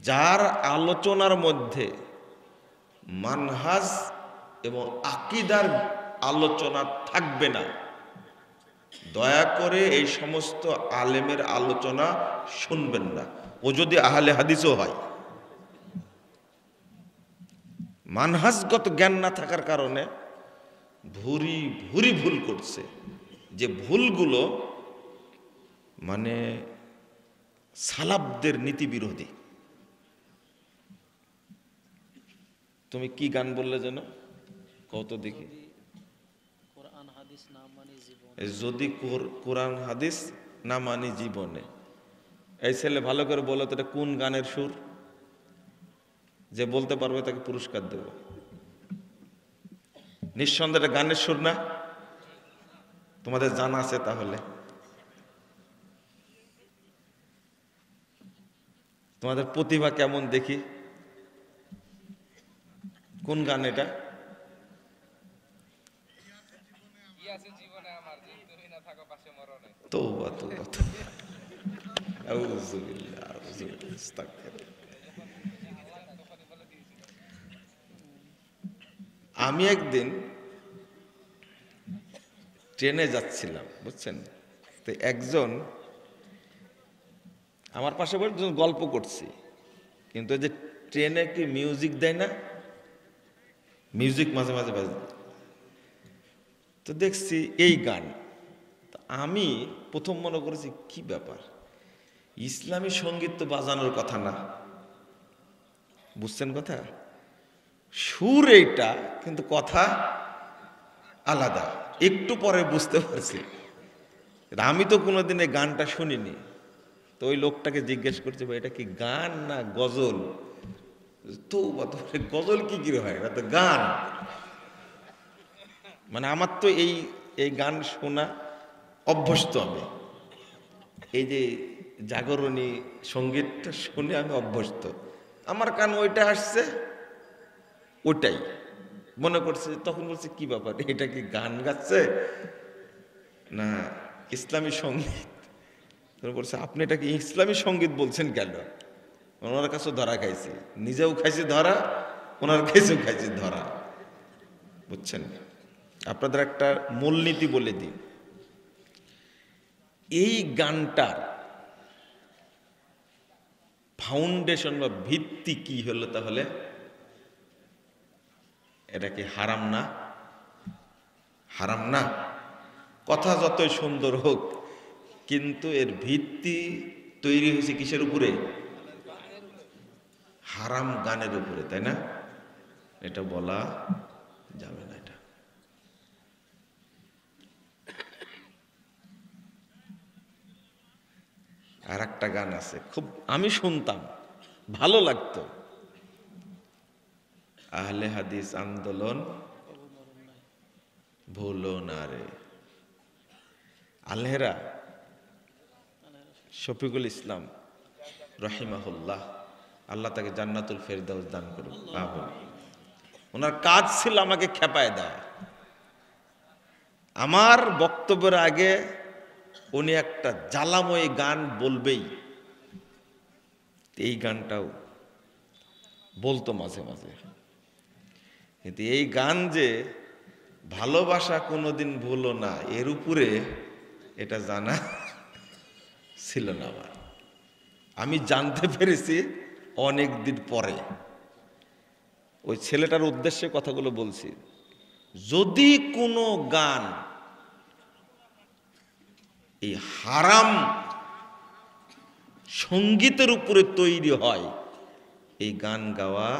যার আলোচনার মধ্যে মানহাজ এবং আকীদার আলোচনা থাকবে না, দয়া করে এই সমস্ত আলেমের আলোচনা শুনবেন না। ও যদি আহলে হাদিসও হয়, মানহাজগত জ্ঞান না থাকার কারণে ভুরি ভুরি ভুল করছে, যে ভুলগুলো মানে সালাফদের নীতি বিরোধী। তুমি কি গান বললে যেন, কত দেখি, যদি কোরআন হাদিস না মানি জীবনে। এই ছেলে ভালো করে বলো তো এটা কোন গানের সুর? যে বলতে পারবে তাকে পুরস্কার দেব। নিঃসন্দেহে এটা গানের সুর না? তোমাদের জানা আছে তাহলে? তোমাদের প্রতিভা কেমন দেখি, কোন গান এটা? তওবা তওবা আউযুবিল্লাহ আউযুবিল্লাহ আস্তাগফিরুল্লাহ। আমি একদিন ট্রেনে যাচ্ছিলাম, বুঝছেন, তো একজন আমার পাশে বসে গল্প করছি, কিন্তু এই যে ট্রেনে কি মিউজিক দেয় না, মিউজিক মাঝে মাঝে বাজে, তো দেখছি এই গান। আমি প্রথম মনে করেছি কি ব্যাপার, ইসলামী সঙ্গীত তো বাজানোর কথা না, বুঝছেন কথা, সুর এইটা কিন্তু কথা আলাদা। একটু পরে বুঝতে পারছি, আমি তো কোনোদিন এই গানটা শুনিনি। তো ওই লোকটাকে জিজ্ঞেস করছে, ভাই এটা কি গান না গজল? তো গজল কি করে হয়, এটা তো গান। মানে আমার তো এই গান শোনা অভ্যস্ত, আমি এই যে জাগরণী সঙ্গীতটা শুনে আমি অভ্যস্ত, আমার কান ওইটা আসছে, ওইটাই মনে করছে। তখন বলছে কি ব্যাপার, এটা কি গান গাচ্ছে না ইসলামী সঙ্গীত? বলছে আপনি এটা কি ইসলামী সঙ্গীত বলছেন কেন? ওনার কাছেও ধরা খাইছি, নিজেও খাইছি ধরা, ওনার কাছেও খাইছি ধরা, বুঝছেন। আপনাদের একটা মূলনীতি বলে দিই, এই গানটার ফাউন্ডেশন বা ভিত্তি কি হলো তাহলে? এটা কি হারাম না? হারাম না? কথা যতই সুন্দর হোক, কিন্তু এর ভিত্তি তৈরি হয়েছে কিসের উপরে? হারাম গানের উপরে, তাই না? এটা বলা যাবে না। এটা আর একটা গান আছে, খুব আমি শুনতাম, ভালো লাগতো, আহলে হাদিস আন্দোলন ভুলো না রে। আলহেরা শফিকুল ইসলাম রহিমাহুল্লাহ, আল্লাহ তাকে জান্নাতুল ফেরদাউস দান করুন। ওনার কাজ ছিল আমাকে খেপায় দেয়। আমার বক্তব্যের আগে উনি একটা জ্বালাময়ী গান বলবেই, এই গানটাও বলতো মাঝে মাঝে। কিন্তু এই গান যে ভালোবাসা কোনোদিন ভুলো না, এর উপরে এটা জানা ছিল না আমার। আমি জানতে পেরেছি অনেক দিন পরে। ওই ছেলেটার উদ্দেশ্যে কথাগুলো বলছি, যদি কোনো গান এই হারাম সঙ্গীতের উপরে তৈরি হয়, এই গান গাওয়া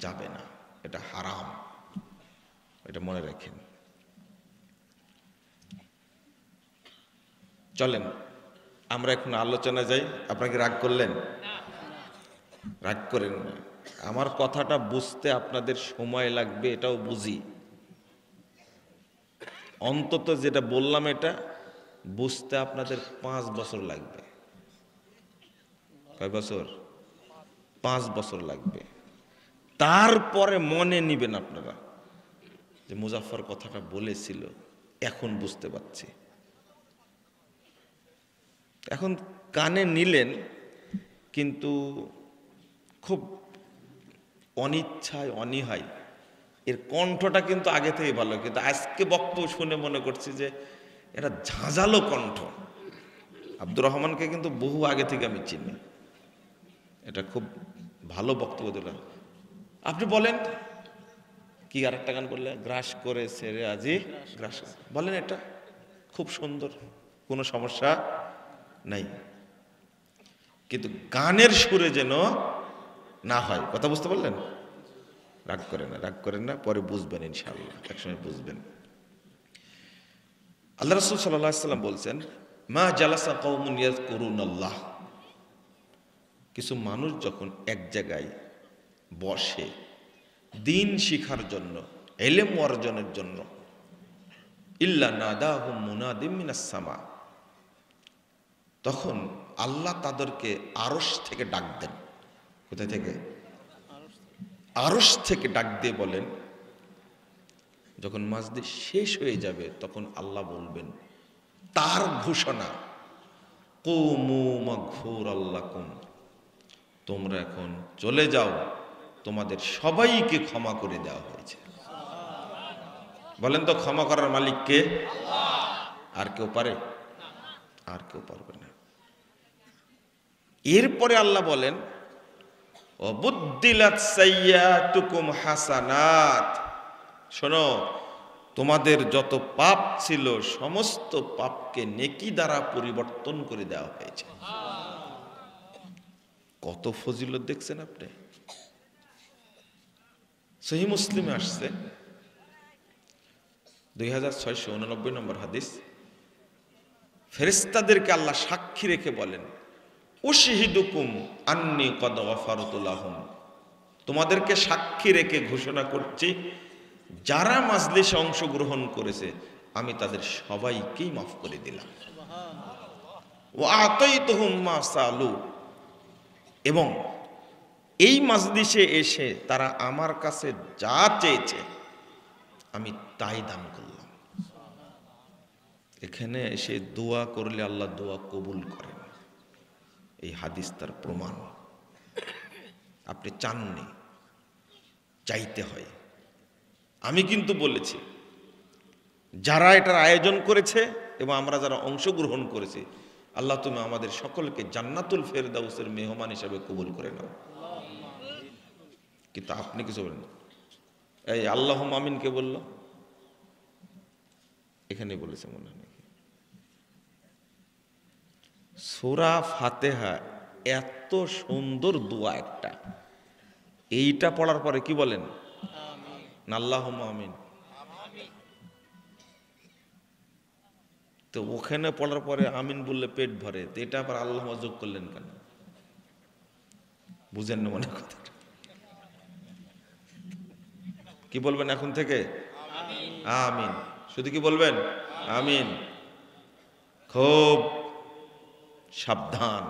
যাবে না, এটা হারাম, এটা মনে রাখেন। চলেন আমরা এখন আলোচনা যাই। আপনাকে রাগ করলেন? রাগ করেন না, আমার কথাটা বুঝতে আপনাদের সময় লাগবে, এটাও বুঝি। অন্তত যেটা বললাম এটা বুঝতে আপনাদের 5 বছর লাগবে। কয় বছর? 5 বছর লাগবে। তারপরে মনে নিবেন আপনারা যে মুজাফফর কথাটা বলেছিল, এখন বুঝতে পারছি। এখন কানে নিলেন, কিন্তু খুব অনিচ্ছায় অনীহায়, এর কণ্ঠটা কিন্তু আগে থেকে ভালো, কিন্তু আজকে বক্তব্য শুনে মনে করছি যে এটা ঝাঁঝালো কণ্ঠ। আব্দুর রহমানকে কিন্তু বহু আগে থেকে আমি চিনি, এটা খুব ভালো বক্তব্য দিলেন। আপনি বলেন কি আরেকটা গান করলে, গ্রাস করে সেরে আজি গ্রাস, বলেন এটা খুব সুন্দর, কোনো সমস্যা নাই, কিন্তু গানের সুরে যেন না হয়। কথা বুঝতে পারলেন? রাগ করেন না, রাগ করেন না, পরে বুঝবেন ইনশাআল্লাহ, একসময় বুঝবেন। আল্লাহ রাসূল সাল্লাল্লাহু আলাইহি ওয়াসাল্লাম বলছেন, মা জালাসা কওমুন ইয়াযকুরুনাল্লাহ, কিছু মানুষ যখন এক জায়গায় বসে দিন শিখার জন্য, ইলম অর্জনের জন্য, ইল্লা নাদাহুম মুনাদিম মিনাস সামা, তখন আল্লাহ তাদেরকে আরশ থেকে ডাক দেন। কোথায় থেকে? আরশ থেকে ডাক দিয়ে বলেন, যখন মাজলিস শেষ হয়ে যাবে তখন আল্লাহ বলবেন, তার ঘোষণা, কুমু মাগফুরাল লাকুম, তোমরা এখন চলে যাও, তোমাদের সবাইকে ক্ষমা করে দেওয়া হয়েছে। বলেন তো ক্ষমা করার মালিক কে? আর কেউ পারে? আর কেউ পারবে না। এরপরে আল্লাহ বলেন, ওয়াবুদ্দিলাত সাইয়্যাতুকুম হাসানাত, শোনো, তোমাদের যত পাপ ছিল সমস্ত পাপকে নেকি দ্বারা পরিবর্তন করে দেওয়া হয়েছে। কত ফজিলত দেখছেন আপনি। সহিহ মুসলিমে আসছে 2689 নম্বর হাদিস, ফেরেশতাদেরকে আল্লাহ সাক্ষী রেখে বলেন, উশহিদুকুম আন্নী কদ গফারতু লাহুম, তোমাদেরকে সাক্ষী রেখে ঘোষণা করছি, যারা মাজলিসে অংশগ্রহণ করেছে আমি তাদের সবাইকেই মাফ করে দিলাম। ওয়া আতাইতুহুম মা সালু, এবং এই মাজলিসে এসে তারা আমার কাছে যা চেয়েছে আমি তাই দান করলাম। এখানে এসে দোয়া করলে আল্লাহ দোয়া কবুল করেন, এই হাদিস তার প্রমাণ। আপনি চাননি, চাইতে হয়। আমি কিন্তু বলেছি, যারা এটার আয়োজন করেছে এবং আমরা যারা অংশগ্রহণ করেছি, আল্লাহ তুমি আমাদের সকলকে জান্নাতুল ফেরদাউসের মেহমান হিসাবে কবুল করে নাও। কিন্তু আপনি কিছু বলেন, এই আল্লাহুম্মা আমিন কে বলল? এখানে বলেছে মনে হয়। সূরা ফাতিহা এত সুন্দর দোয়া একটা, এইটা পড়ার পরে কি বলেন? আল্লাহুম্মা আমিন। তো ওখানে পড়ার পরে আমিন বললে পেট ভরে, তো এটা আবার আল্লাহুম্মা যোগ করলেন কেন? বুঝেন না মনে কথা। কি বলবেন এখন থেকে? আমিন। শুধু কি বলবেন? আমিন। খুব সাবধান,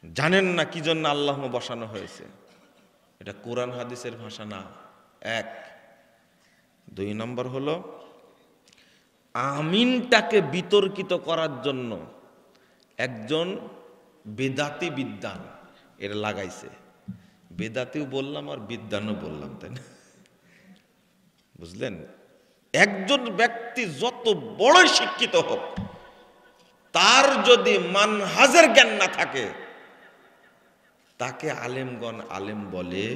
জানেন না কি জন্য আল্লাহুম্মা বসানো হয়েছে, এটা কোরআন হাদিসের ভাষা না। এক, দুই নম্বর হলো আমিনটাকে বিতর্কিত করার জন্য একজন বেদাতি বিদ্বান এটা লাগাইছে। বেদাতিও বললাম আর বিদ্বানও বললাম, তাই না? বুঝলেন? একজন ব্যক্তি যত বড় শিক্ষিত হোক, তার যদি মানহাজের জ্ঞান না থাকে তাকে আলেমগণ আলেম বলে।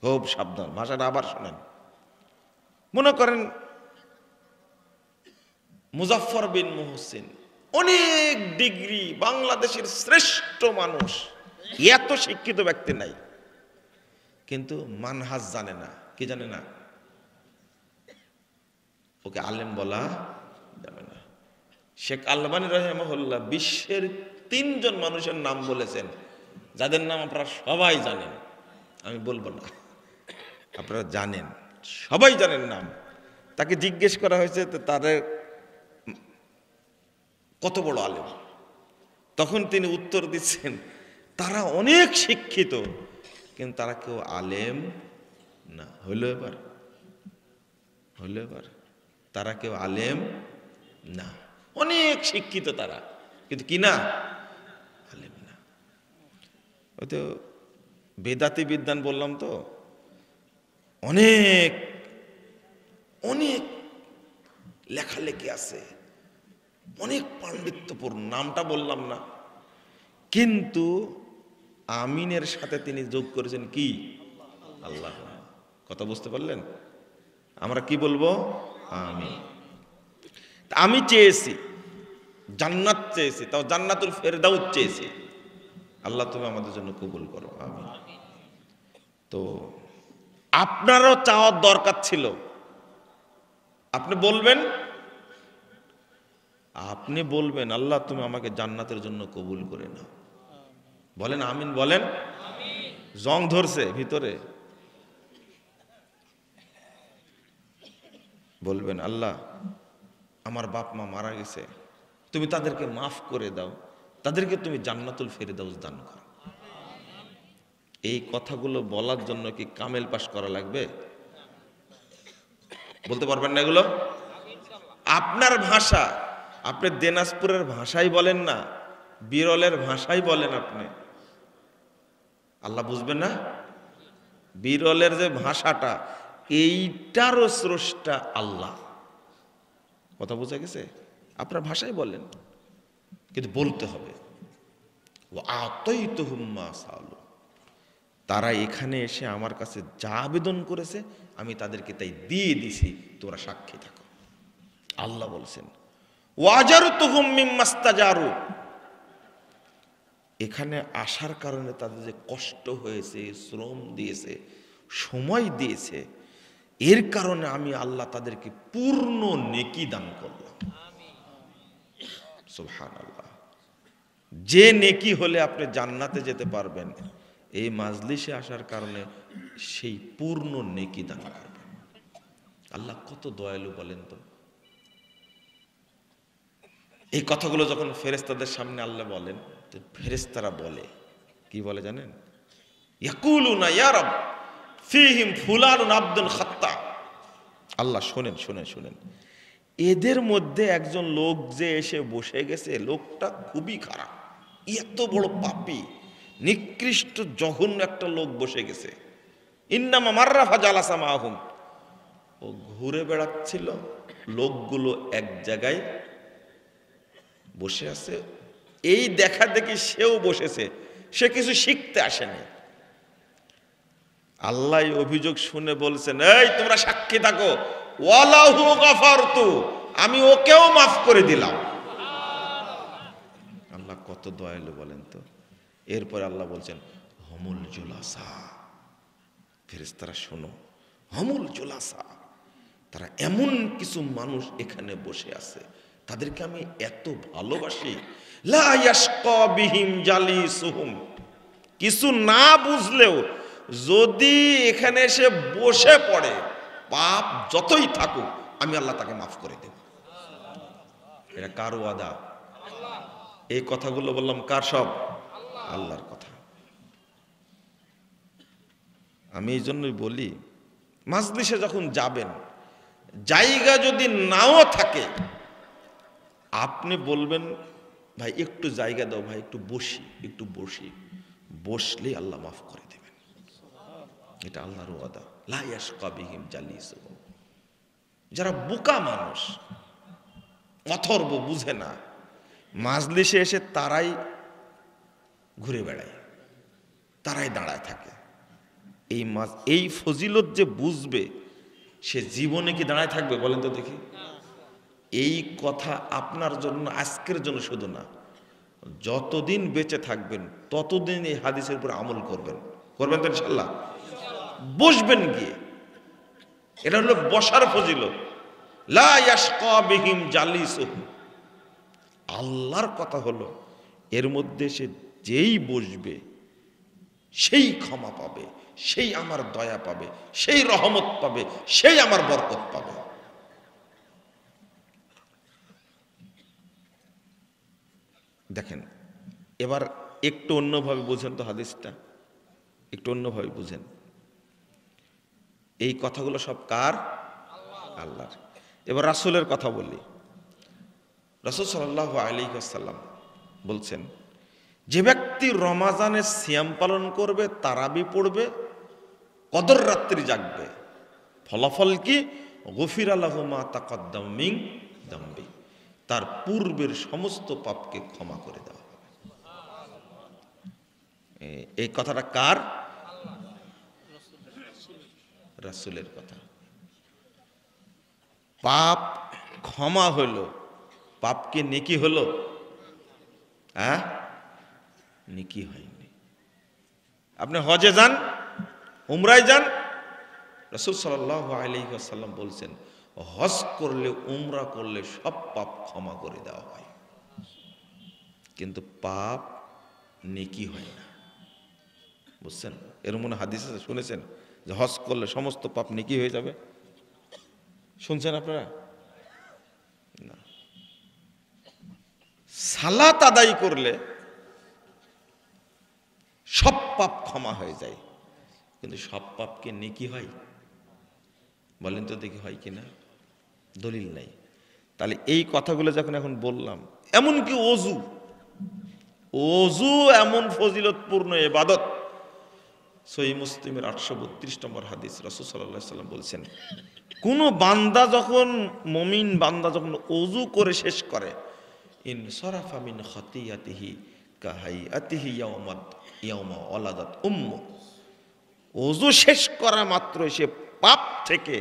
খুব সাবধান, ভাষাটা আবার শোনেন। মনে করেন মুজাফফর বিন মুহসিন, অনেক ডিগ্রি, বাংলাদেশের শ্রেষ্ঠ মানুষ, এত শিক্ষিত ব্যক্তি নাই, কিন্তু মানহাজ জানে না। কি জানে না? ওকে আলেম বলা যাবে না। শেখ আলবানী রাহিমাহুল্লাহ বিশ্বের 3 জন মানুষের নাম বলেছেন, যাদের নাম আপনারা সবাই জানেন, আমি বলবো না, আপনারা জানেন, সবাই জানেন নাম। তাকে জিজ্ঞেস করা হয়েছে তাদের কত বড় আলেম, তখন তিনি উত্তর দিচ্ছেন, তারা অনেক শিক্ষিত কিন্তু তারা কেউ আলেম না। হইল এবার? হইল এবার? তারা কেউ আলেম না, অনেক শিক্ষিত তারা, কিন্তু কি না? আলেম না। ওই তো বেদাতি বিদ্যান বললাম তো, অনেক অনেক লেখালেখি আছে, অনেক পাণ্ডিত্যপূর্ণ, নামটা বললাম না, কিন্তু আমিনের সাথে তিনি যোগ করেছেন কি? আল্লাহ। কথা বুঝতে পারলেন? আমরা কি বলবো? আমিন। আমি চেয়েছি জান্নাত, চেয়েছি তাও জান্নাতুল ফেরদাউস চেয়েছি। আল্লাহ তুমি আমাদের জন্য কবুল করো, আমিন। তো আপনারও চাওয়ার দরকার ছিল। আপনি বলবেন আল্লাহ তুমি আমাকে জান্নাতের জন্য কবুল করে নাও। বলেন আমিন, বলেন। জং ধরছে ভিতরে, বলবেন আল্লাহ আমার বাপ মা মারা গেছে, তুমি তাদেরকে মাফ করে দাও, তাদেরকে তুমি জান্নাতুল ফেরদাউস দান করো। এই কথাগুলো বলার জন্য কি কামেল পাশ করা লাগবে? বলতে পারবেন না এগুলো? আপনার ভাষা, আপনি দিনাজপুরের ভাষাই বলেন না, বিরলের ভাষাই বলেন, আপনি আল্লাহ বুঝবেন না? বিরলের যে ভাষাটা, এইটারও স্রষ্টা আল্লাহ। কথা বোঝা গেছে? আপনার ভাষায় বলেন, কিন্তু বলতে হবে তারা এখানে এসে আমার কাছে যা আবেদন করেছে আমি তাদেরকে তাই দিয়ে দিছি, তোরা সাক্ষী থাকো। আল্লাহ বলছেন ওয়াজারতুহুম মিম্মাস্তাজারু, এখানে আসার কারণে তাদের যে কষ্ট হয়েছে, শ্রম দিয়েছে, সময় দিয়েছে, এর কারণে আমি আল্লাহ তাদেরকে পূর্ণ নেকি দান করলাম। সুবহানাল্লাহ। যে নেকি হলে আপনি জান্নাতে যেতে পারবেন, এই মাজলিসে আসার কারণে সেই পূর্ণ নেকি দান করবেন। আল্লাহ কত দয়ালু বলেন তো। এই কথাগুলো যখন ফেরেশতাদের সামনে আল্লাহ বলেন, তো ফেরেশতারা বলে, কি বলে জানেন? ইয়াকুলুনা ইয়া রাব ফীহিম ফুলানুন আবদুন খাত্তা। আল্লাহ শোনেন শোনেন শোনেন, এদের মধ্যে একজন লোক যে এসে বসে গেছে, লোকটা খুবই খারাপ, এত বড় পাপী, নিকৃষ্ট জঘন্য একটা লোক বসে গেছে। ইন্নামা মাররাফা জালাসা মাহুম, ও ঘুরে বেড়াচ্ছিল, লোকগুলো এক জায়গায় বসে আছে, এই দেখা দেখি সেও বসেছে, সে কিছু শিখতে আসেনি। আল্লাহ অভিযোগ শুনে বলছেন, এই তোমরা সাক্ষী থাকো, ওয়ালাহু গাফারতু, আমি ওকেও মাফ করে দিলাম। আল্লাহ কত দয়ালু বলেন তো। এরপর আল্লাহ বলছেন হুমুল জুলাসা, ফেরেশতারা শোনো, হুমুল জুলাসা, তারা এমন কিছু মানুষ এখানে বসে আছে, তাদেরকে আমি এত ভালোবাসি। লা ইয়াশকা বিহিম জালিসুহুম, কিছু না বুঝলেও যদি এখানে এসে বসে পড়ে, পাপ যতই থাকুক আমি আল্লাহ তাকে মাফ করে দেব। এটা কার ওয়াদা? এই কথাগুলো বললাম কার? সব আল্লাহর কথা। আমি এই জন্যই বলি, মাজলিসে যখন যাবেন, জায়গা যদি নাও থাকে, আপনি বলবেন ভাই একটু জায়গা দাও, ভাই একটু বসি, বসলেই আল্লাহ মাফ করে দেবেন। এটা আল্লাহর ওয়াদা। লা ইয়াশকা বিহিম জালিসুহুম, যারা বোকা মানুষ, অথর্ব, বুঝে না, মাজলিসে এসে তারাই ঘুরে বেড়ায়, তারাই দাঁড়ায় থাকে। এই ফজিলত যে বুঝবে, সে জীবনে কি দাঁড়ায় থাকবে? বলেন তো দেখি। এই কথা আপনার জন্য, আজকের জন্য শুধু না, যতদিন বেঁচে থাকবেন ততদিন এই হাদিসের উপর আমল করবেন তো ইনশাআল্লাহ। বসবেন গিয়ে, এটা হলো বসার ফজিলত। লা ইয়াশকা বিহিম জালিসুহুম, আল্লাহর কথা হলো এর মধ্যে সে যেই বসবে সেই ক্ষমা পাবে, সেই আমার দয়া পাবে, সেই রহমত পাবে, সেই আমার বরকত পাবে। দেখেন, এবার একটু অন্যভাবে বুঝেন তো হাদিসটা, একটু অন্যভাবে বুঝেন। এই কথাগুলো সব কার? আল্লাহর। এবার রাসূলের কথা বলি। রাসূল সাল্লাল্লাহু আলাইহি ওয়াসাল্লাম বলছেন, যে ব্যক্তি ব্যক্তি রমাজানের সিয়াম পালন করবে, তারাবি পড়বে, কদর রাত্রি জাগবে, ফলাফল কি? গফির লাহু মা তাকাদ্দাম মিন যামবি, তার পূর্বের সমস্ত পাপকে ক্ষমা করে দেওয়া হবে। এই কথাটা কার? রাসূলের কথা। পাপ ক্ষমা হলো, পাপকে নেকি হলো? হ্যাঁ, নেকি হয়নি। আপনি হজে যান, উমরায় যান, রাসূল সাল্লাল্লাহু আলাইহি ওয়াসাল্লাম বলছেন হজ করলে, উমরা করলে সব পাপ ক্ষমা করে দেওয়া হয়, কিন্তু পাপ নেকি হয় না। বুঝছেন? এর মনে হাদিস আছে, শুনেছেন যে হজ করলে সমস্ত পাপ নেকি হয়ে যাবে? শুনছেন আপনারা? না। সালাত আদায় করলে সব পাপ ক্ষমা হয়ে যায়, কিন্তু সব পাপকে নেকি হয়? বলেন তো দেখি, হয় কিনা? দলিল নাই। তাহলে এই কথাগুলো যখন এখন বললাম, এমনকি অজু, অজু এমন ফজিলতপূর্ণ ইবাদত, সহিহ মুসলিমের 832 নম্বর হাদিস, রাসূল সাল্লাল্লাহু আলাইহি ওয়াসাল্লাম বলছেন, কোন বান্দা যখন, মুমিন বান্দা যখন অজু করে শেষ করে, ইনসারাফা মিন খাতিয়াতিহি কাহাইয়াতিহি ইয়াউমা ওয়ালাদাত উম্মু, অজু শেষ করা মাত্র সে পাপ থেকে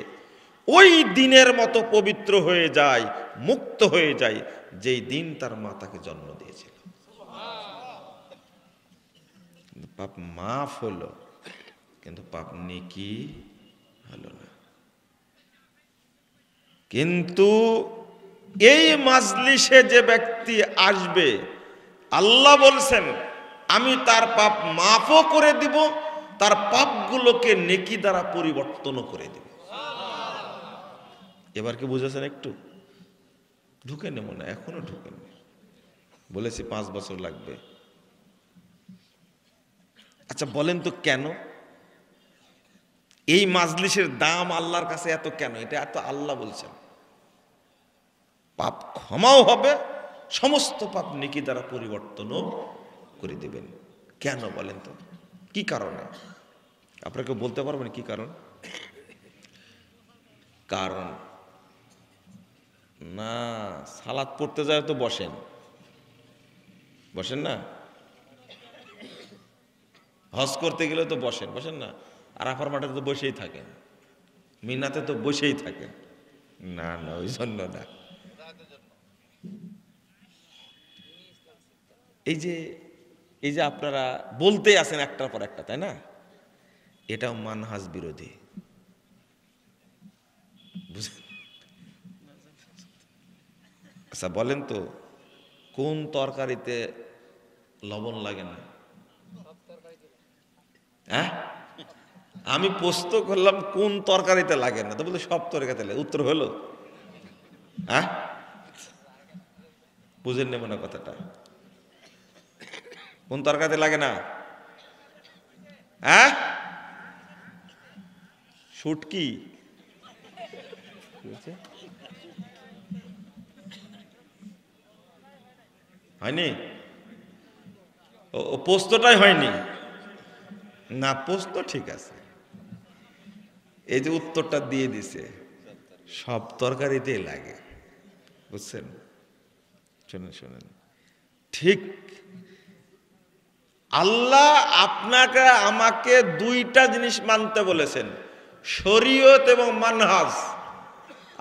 ওই দিনের মতো পবিত্র হয়ে যায়, মুক্ত হয়ে যায়, যেই দিন তার মা তাকে জন্ম দিয়েছিল। পাপ মাফ হলো, কিন্তু পাপ নেকি হলো না। কিন্তু এই মাজলিসে যে ব্যক্তি আসবে, আল্লাহ বলছেন আমি তার পাপ মাফও করে দিব, তার পাপগুলোকে নেকি দ্বারা পরিবর্তনও করে দেব। এবার কি বুঝেছেন? একটু ঢুকে নেব না, এখনো ঢুকে নেব, বলেছি 5 বছর লাগবে। আচ্ছা বলেন তো কেন এই মাজলিসের দাম আল্লাহর কাছে এত? কেন এটা এত? আল্লাহ বলছেন পাপ ক্ষমাও হবে, সমস্ত পাপ নেকি দ্বারা পরিবর্তনও করে দেবেন। কেন বলেন তো, কি কারণে? আপনাকে বলতে পারবেন কি কারণ? কারণ না, সালাত পড়তে যায় তো বসেন, বসেন না? হজ করতে গেলে তো বসেন, বসেন না? আরাফার মাঠে তো বসেই থাকেন, মিনাতে তো বসেই থাকেন। না না, ওই জন্য না। এই যে আপনারা বলতে আছেন একটার পর একটা, তাই না? এটাও মানহাজ বিরোধী। বুঝলেন? আচ্ছা বলেন তো, কোন তরকারিতে লবণ লাগে না? হ্যাঁ, আমি প্রশ্ন করলাম কোন তরকারিতে লাগে না, তো বলতে সব তরকারিতে লাগে। উত্তর হলো? হ্যাঁ, বুঝেন নেব না কথাটা। কোন তরকারিতে লাগে না? হ্যাঁ, শুটকি হয়নি? ও পোস্তটাই হয়নি না? পোস্ত ঠিক আছে, এই যে উত্তরটা দিয়ে দিছে, সব তরকারিতেই লাগে। বুঝছেন? শুনেন শুনেন, ঠিক আল্লাহ আপনাকে আমাকে দুইটা জিনিস মানতে বলেছেন, শরীয়ত এবং মানহাজ।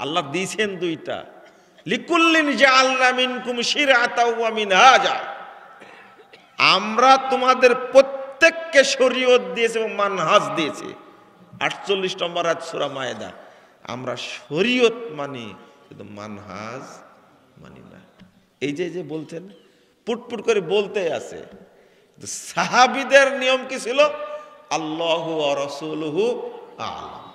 আল্লাহ দিয়েছেন দুইটা, লিকুল্লিন জাআলনা মিনকুম শিরআতাও ওয়া মিনহাজা, আমরা তোমাদের প্রত্যেককে শরীয়ত দিয়েছি এবং মানহাজ দিয়েছি। 48 নম্বর আয়াত সূরা মায়েদা। আমরা শরীয়ত মানি, কিন্তু মানহাজ মানি না। এই যে বলছেন, পুটপুট করে বলতে আছে। সাহাবীদের নিয়ম কি ছিল? আল্লাহু ওয়া রাসূলুহু আ'লাম।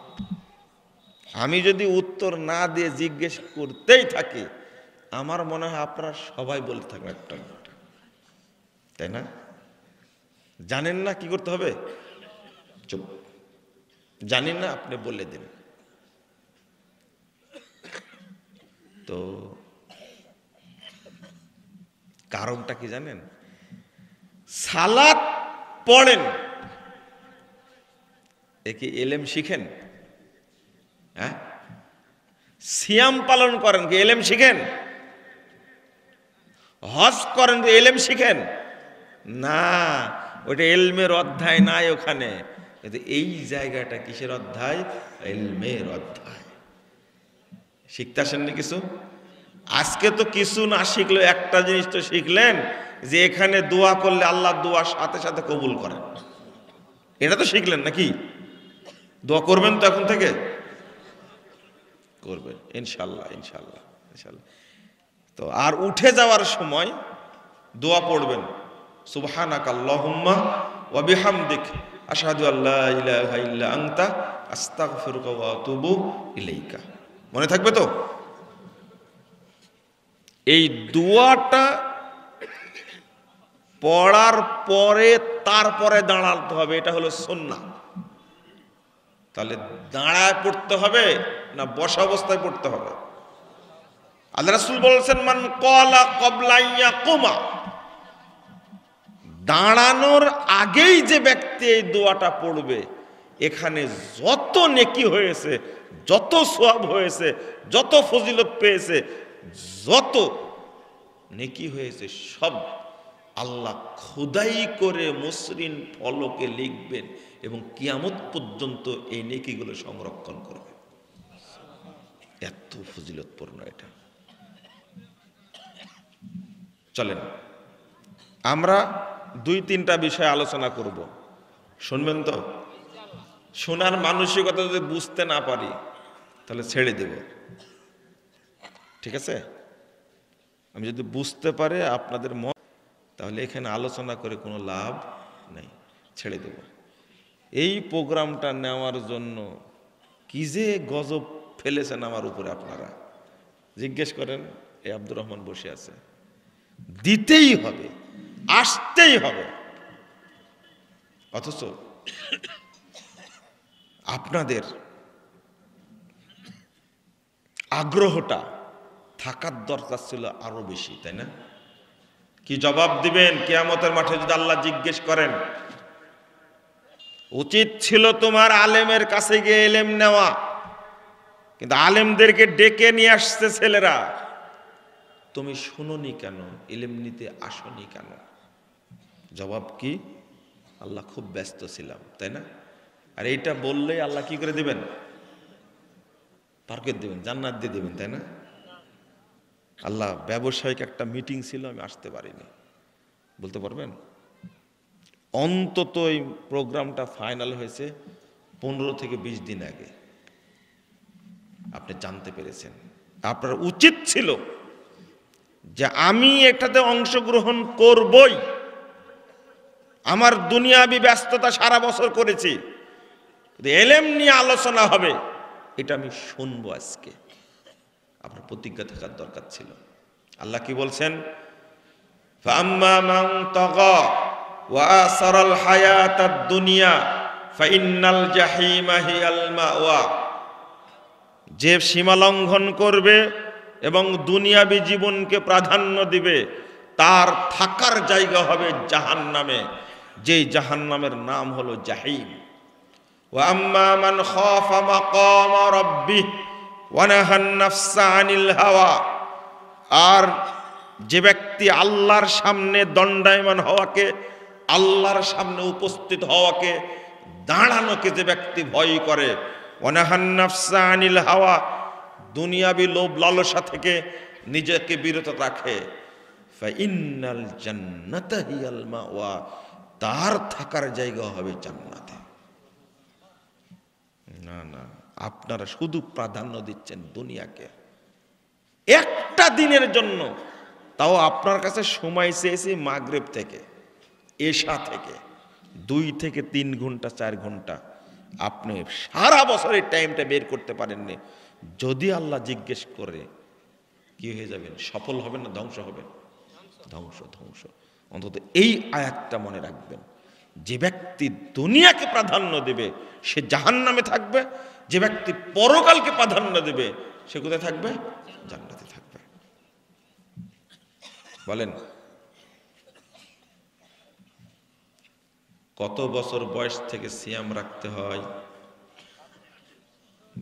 আমি যদি উত্তর না দিয়ে জিজ্ঞেস করতেই থাকি, আমার মনে হয় আপনারা সবাই বলতে থাকবেন একটা, তাই না? জানেন না কি করতে হবে? চুপ। জানেন না, আপনি বলে দিন। তো কারণটা কি জানেন? সালাত পড়েন, একে এলেম শিখেন? হ্যাঁ, সিয়াম পালন করেন কি এলেম শিখেন? হজ করেন কি এলেম শিখেন? না, ওটা এলমের অধ্যায় নাই ওখানে। কিন্তু এই জায়গাটা কিসের অধ্যায়? এলমের অধ্যায়। শিখতে আসেননি কিছু? আজকে তো কিছু না শিখলো, একটা জিনিস তো শিখলেন যে এখানে দোয়া করলে আল্লাহ দোয়া সাথে সাথে কবুল করেন। এটা তো শিখলেন নাকি? দোয়া করবেন তো এখন থেকে? করবেন ইনশাল্লাহ, ইনশাল্লাহ, ইনশাল্লাহ। তো আর উঠে যাওয়ার সময় দোয়া পড়বেন, সুবহানাকা আল্লাহুম্মা ওয়া বিহামদিক আশহাদু আল্লা ইলাহা ইল্লা আনতা আস্তাগফিরুকা ওয়া আতুবু ইলাইকা। মনে থাকবে তো? এই দোয়াটা পড়ার পরে তারপরে দাঁড়াতে হবে, এটা হলো সুন্নাহ। তাহলে দাঁড়ায় পড়তে হবে না বসা অবস্থায় পড়তে হবে? আল্লাহ রাসূল বলেছেন, মান ক্বালা ক্বাবলা ইয়াকুমা, দাঁড়ানোর আগেই যে ব্যক্তি এই দোয়াটা পড়বে, এখানে যত নেকি হয়েছে, যত সওয়াব হয়েছে, যত ফজিলত পেয়েছে, যত নেকি হয়েছে, সব আল্লাহ খোদাই করে মসৃণ ফলকে লিখবেন এবং কিয়ামত পর্যন্ত এই নেকিগুলো সংরক্ষণ করবে। এত ফজিলতপূর্ণ এটা। চলেন আমরা 2-3টা বিষয় আলোচনা করব, শুনবেন তো? শোনার মানসিকতা যদি বুঝতে না পারি তাহলে ছেড়ে দেব, ঠিক আছে? আমি যদি বুঝতে পারে আপনাদের মন, তাহলে এখানে আলোচনা করে কোনো লাভ নেই, ছেড়ে দেব। এই প্রোগ্রামটা নেওয়ার জন্য কি যে গজব ফেলেছেন আমার উপরে আপনারা, জিজ্ঞেস করেন। এই আব্দুর রহমান বসে আছে, দিতেই হবে, আসতেই হবে, অথচ আপনাদের আগ্রহটা থাকার দরকার ছিল আরো বেশি, তাই না? কি জবাব দিবেন কিয়ামতের মাঠে যদি আল্লাহ জিজ্ঞেস করেন? উচিত ছিল তোমার আলেমের কাছে গিয়ে এলেম নেওয়া, কিন্তু আলেমদেরকে ডেকে নিয়ে আসছে ছেলেরা, তুমি শুনোনি কেন? ইলম নিতে আসনি কেন? জবাব কি? আল্লাহ খুব ব্যস্ত ছিলাম, তাই না? আর এইটা বললেই আল্লাহ কি করে দিবেন? পার করে দিবেন, জান্নাত দিয়ে দিবেন, তাই না? আল্লাহ ব্যবসায়িক একটা মিটিং ছিল, আমি আসতে পারিনি, বলতে পারবেন? অন্তত এই প্রোগ্রামটা ফাইনাল হয়েছে 15 থেকে 20 দিন আগে, আপনি জানতে পেরেছেন। আপনার উচিত ছিল যে আমি এটাতে অংশগ্রহণ করবই, আমার দুনিয়াবি ব্যস্ততা সারা বছর করেছি, এলেম নিয়ে আলোচনা হবে, এটা আমি শুনবো আজকে। আপনার প্রতিজ্ঞা থাকার দরকার ছিল। আল্লাহ কি বলছেন? ফাম্মা মান তাগা ওয়া আসারাল হায়াতাদ দুনিয়া ফাইন্নাল জাহিমা হিয়াল মাওয়া, যে সীমা লঙ্ঘন করবে এবং দুনিয়াবি জীবনকে প্রাধান্য দিবে, তার থাকার জায়গা হবে জাহান্নামে, যেই জাহান্নামের নাম হলো জাহিম। ওয়া আম্মা মান খাফা মাকাম রাব্বিহ ওয়া নাহান নাফসা আনিল হাওয়া, আর যে ব্যক্তি আল্লাহর সামনে দণ্ডায়মান হওয়াকে, আল্লাহর সামনে উপস্থিত হওয়াকে, দাঁড়ানোকে যে ব্যক্তি ভয় করে, ওয়া নাহান নাফসা আনিল হাওয়া, দুনিয়াবি লোভ লালসা থেকে নিজেকে বিরত রাখে, ফাইন্নাল জান্নাতা হিয়াল মাওয়া, তার থাকার জায়গা হবে জান্নাতে। না না, আপনারা শুধু প্রাধান্য দিচ্ছেন দুনিয়াকে। একটা দিনের জন্য, তাও আপনার কাছে সময় চেয়েছি মাগরিব থেকে এশা থেকে 2 থেকে 3 ঘন্টা 4 ঘন্টা, আপনি সারা বছরের টাইমটা বের করতে পারেননি। যদি আল্লাহ জিজ্ঞেস করে কি হয়ে যাবেন? সফল হবেন না ধ্বংস হবেন? ধ্বংস, ধ্বংস। অন্তত এই আয়াতটা মনে রাখবেন, যে ব্যক্তি দুনিয়াকে প্রাধান্য দেবে সে জাহান্নামে থাকবে, যে ব্যক্তি পরকালকে প্রাধান্য দেবে সে কোথায় থাকবে? জান্নাতে থাকবে। বলেন কত বছর বয়স থেকে সিয়াম রাখতে হয়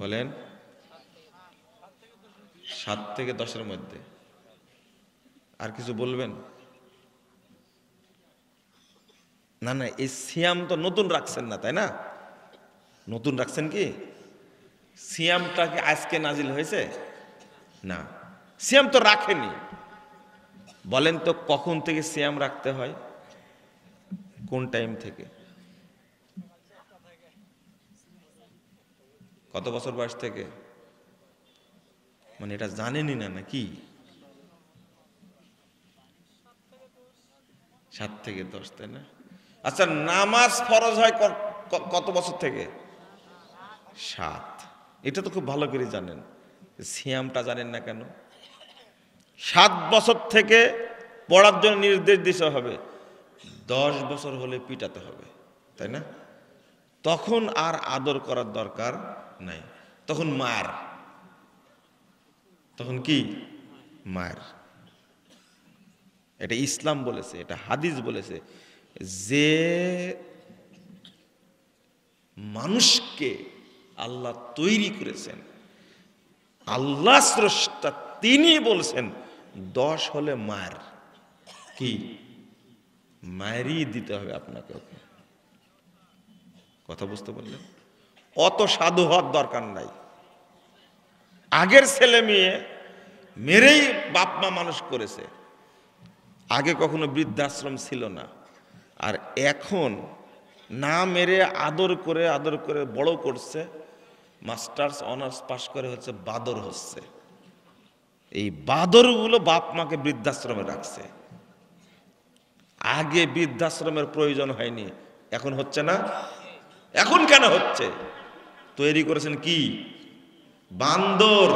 বলেন? 7 থেকে 10-এর মধ্যে। আর কিছু বলবেন? না না, এই সিয়াম তো নতুন রাখছেন না, তাই না? নতুন রাখছেন কি? সিয়ামটা কি আজকে নাজিল হয়েছে? না, সিয়াম তো রাখেনি। বলেন তো কখন থেকে সিয়াম রাখতে হয়? কোন টাইম থেকে? কত বছর বয়স থেকে? মানে এটা জানেনই না নাকি? 7 থেকে 10, তাই না? আচ্ছা, নামাজ ফরজ হয় কত বছর থেকে? 7। এটা তো খুব ভালো করে জানেন। সিয়ামটা জানেন না কেন? 7 বছর থেকে পড়ার জন্য নির্দেশ দিতে হবে, 10 বছর হলে পিটাতে হবে, তাই না? তখন আর আদর করার দরকার নাই, তখন মার। তখন কি? মার। এটা ইসলাম বলেছে, এটা হাদিস বলেছে যে মানুষকে আল্লাহ তৈরি করেছেন, আল্লাহ স্রষ্টা, তিনি বলছেন 10 হলে মার। কি? মারি দিতে হবে আপনাকে। ওকে, কথা বুঝতে পারলেন? অত সাধু হওয়ার দরকার নাই। আগের ছেলে মেয়ে মেরেই বাপ মা মানুষ করেছে। আগে কখনো বৃদ্ধাশ্রম ছিল না, আর এখন না মেরে আদর করে বড় করছে। মাস্টার্স অনার্স পাশ করে হচ্ছে বাদর হচ্ছে। এই বাদরগুলো বাপ মাকে বৃদ্ধাশ্রমে রাখছে। আগে বৃদ্ধাশ্রমের প্রয়োজন হয়নি, এখন হচ্ছে না? এখন কেন হচ্ছে? তৈরি করেছেন কি? বান্দর।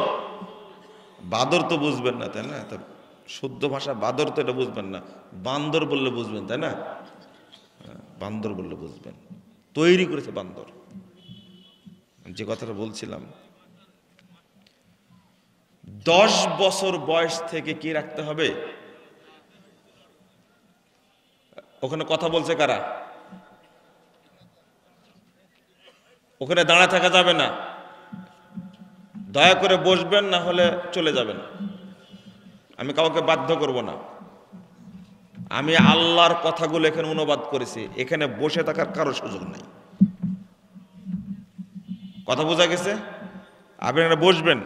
বাদর তো বুঝবেন না, তাই না? শুদ্ধ ভাষা বাদর তো এটা বুঝবেন না, বান্দর বললে বুঝবেন, তাই না? বান্দর বললে বুঝবেন। তৈরি করেছে বান্দর। যে কথাটা বলছিলাম, 10 বছর বয়স থেকে কি রাখতে হবে? ওখানে কথা বলছে কারা? ওখানে দাঁড়া থাকা যাবে না, দয়া করে বসবেন, না হলে চলে যাবেন। আমি কাউকে বাধ্য করব না। আমি আল্লাহর কথাগুলো এখানে অনুবাদ করেছি, এখানে বসে থাকার কারো সুযোগ নেই। কথা বোঝা গেছে? আপনি এখানে বসবেন,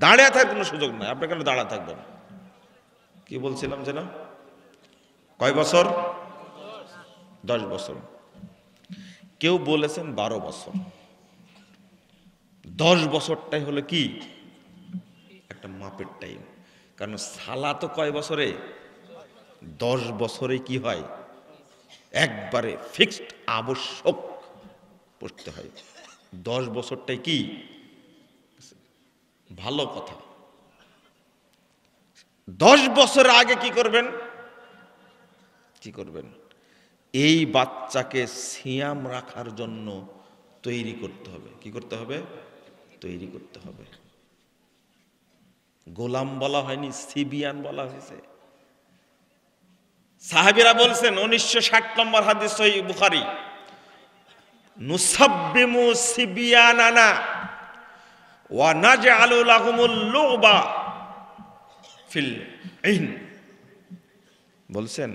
দাঁড়িয়ে থাকার কোনো সুযোগ নাই। আপনি এখানে দাঁড়া থাকবেন। কি বলছিলাম যেন? কয় বছর? 10 বছর। কেউ বলেছেন 12 বছর। 10 বছরটাই হলো কি একটা মাপের টাইম। কারণ সালা তো কয় বছরে? 10 বছরে কি হয়? একবারে ফিক্সড আবশ্যক পড়তে হয়। 10 বছরটাই কি ভালো কথা। 10 বছর আগে কি করবেন? কি করবেন? এই বাচ্চাকে সিয়াম রাখার জন্য তৈরি করতে হবে। কি করতে হবে? তৈরি করতে হবে। গোলাম বলা হয়নি, সিবিয়ান বলা হয়েছে। সাহাবীরা বলছেন, 1960 নম্বর হাদিস সহিহ বুখারী, নুসাব্বিমু সিবিয়ানানা ওয়া নাজআলু লাহুমুল লুবা ফিল ইন। বলছেন